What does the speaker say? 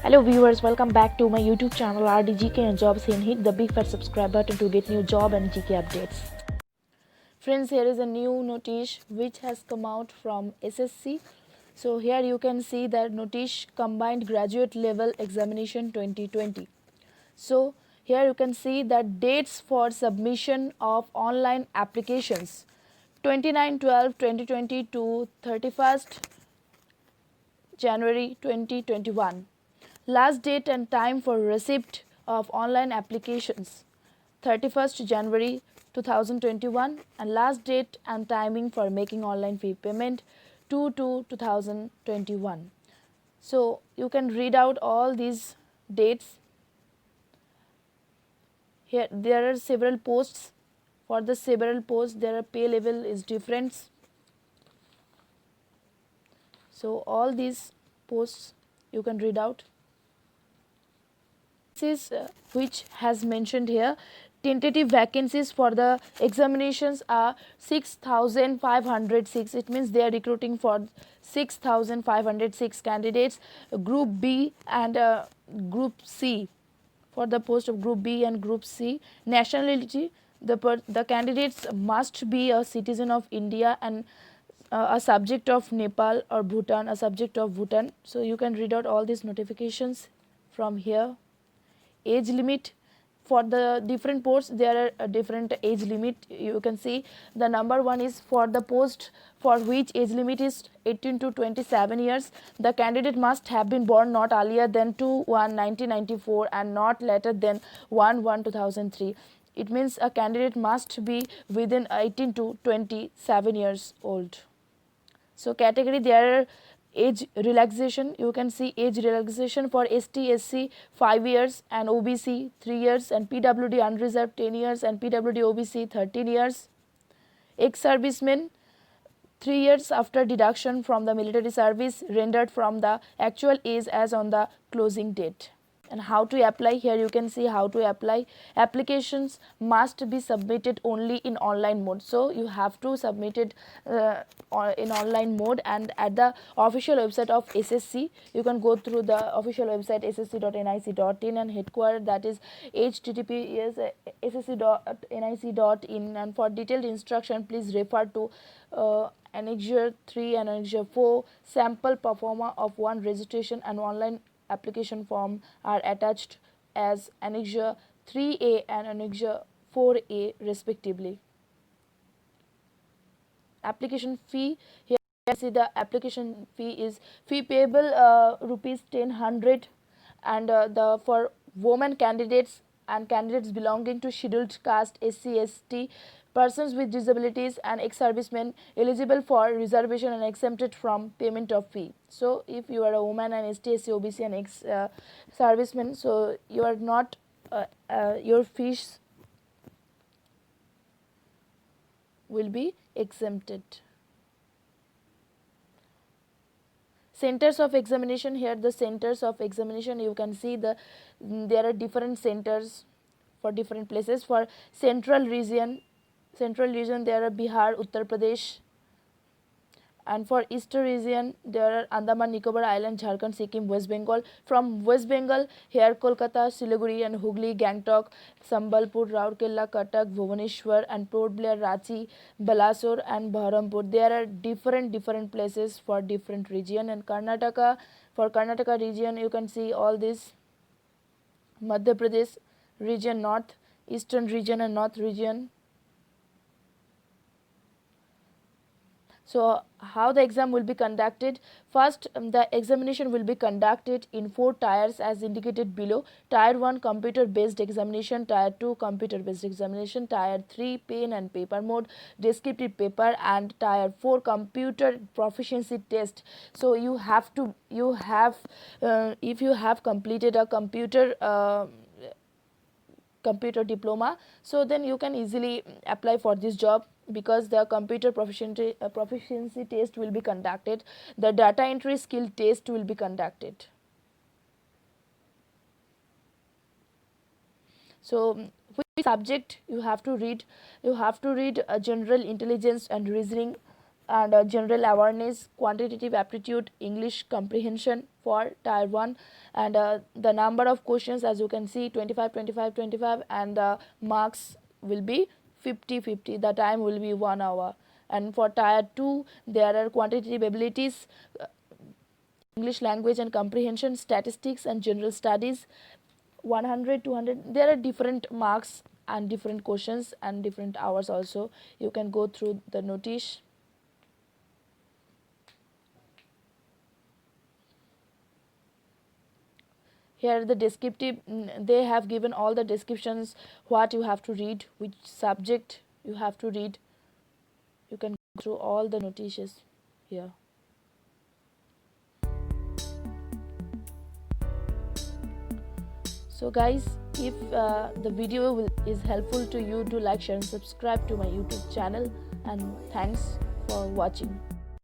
Hello viewers, welcome back to my YouTube channel RDGK and Jobs and hit the big fat subscribe button to get new job and GK updates. Friends, here is a new notice which has come out from SSC. So here you can see that notice combined graduate level examination 2020. So here you can see that dates for submission of online applications 29/12/2020 to 31st January 2021. Last date and time for receipt of online applications 31st January 2021, and last date and timing for making online fee payment 2/2/2021. So you can read out all these dates. Here there are several posts. For the several posts their pay level is different. So all these posts you can read out. This is which has mentioned here, tentative vacancies for the examinations are 6,506. It means they are recruiting for 6,506 candidates, group B and group C. For the post of group B and group C, nationality, the candidates must be a citizen of India and a subject of Nepal or Bhutan, a subject of Bhutan. So you can read out all these notifications from here. Age limit for the different posts, there are a different age limit. You can see the number one is for the post for which age limit is 18 to 27 years. The candidate must have been born not earlier than 2/1/1994 and not later than 1/1/2003. It means a candidate must be within 18 to 27 years old. So category, there are age relaxation. You can see age relaxation for ST SC 5 years and OBC 3 years and PWD unreserved 10 years and PWD OBC 13 years. Ex servicemen 3 years after deduction from the military service rendered from the actual age as on the closing date. And how to apply, here you can see how to apply. Applications must be submitted only in online mode, so you have to submit it in online mode, and at the official website of SSC you can go through the official website ssc.nic.in and headquarter, that is https ssc.nic.in, and for detailed instruction please refer to Annexure 3 and Annexure 4. Sample performer of one registration and online application form are attached as Annexure 3A and Annexure 4A respectively. Application fee, here you see the application fee is fee payable rupees 1000, and the for women candidates and candidates belonging to scheduled caste, SC ST, persons with disabilities and ex-servicemen eligible for reservation and exempted from payment of fee. So if you are a woman and ST SC OBC and ex-serviceman, so you are not your fees will be exempted. Centers of examination, here the centers of examination you can see there are different centers for different places. For central region there are Bihar, Uttar Pradesh, and for eastern region there are Andaman Nicobar Island, Jharkhand, Sikkim, West Bengal. From West Bengal, here Kolkata, Siliguri and Hooghly, Gangtok, Sambalpur, Rourkela, Cuttack, Bhubaneswar and Port Blair, Ranchi, Balasore and Baharampur. There are different places for different region. And Karnataka, for Karnataka region you can see all this. Madhya Pradesh region, north, eastern region and north region. So how the exam will be conducted? First, the examination will be conducted in 4 tiers as indicated below. Tier 1 computer based examination, Tier 2 computer based examination, Tier 3 pen and paper mode, descriptive paper, and Tier 4 computer proficiency test. So you have if you have completed a computer diploma, so then you can easily apply for this job, because the computer proficiency test will be conducted. The data entry skill test will be conducted. So which subject you have to read? You have to read general intelligence and reasoning and general awareness, quantitative aptitude, English comprehension for tier 1, and the number of questions, as you can see, 25 25 25, and the marks will be 50 50. The time will be 1 hour. And for tier 2, there are quantitative abilities, English language and comprehension, statistics and general studies, 100 200. There are different marks and different questions and different hours also. You can go through the notice. Here the descriptive, they have given all the descriptions, what you have to read, which subject you have to read. You can go through all the notices here. So guys, if the video is helpful to you, do like, share and subscribe to my YouTube channel, and thanks for watching.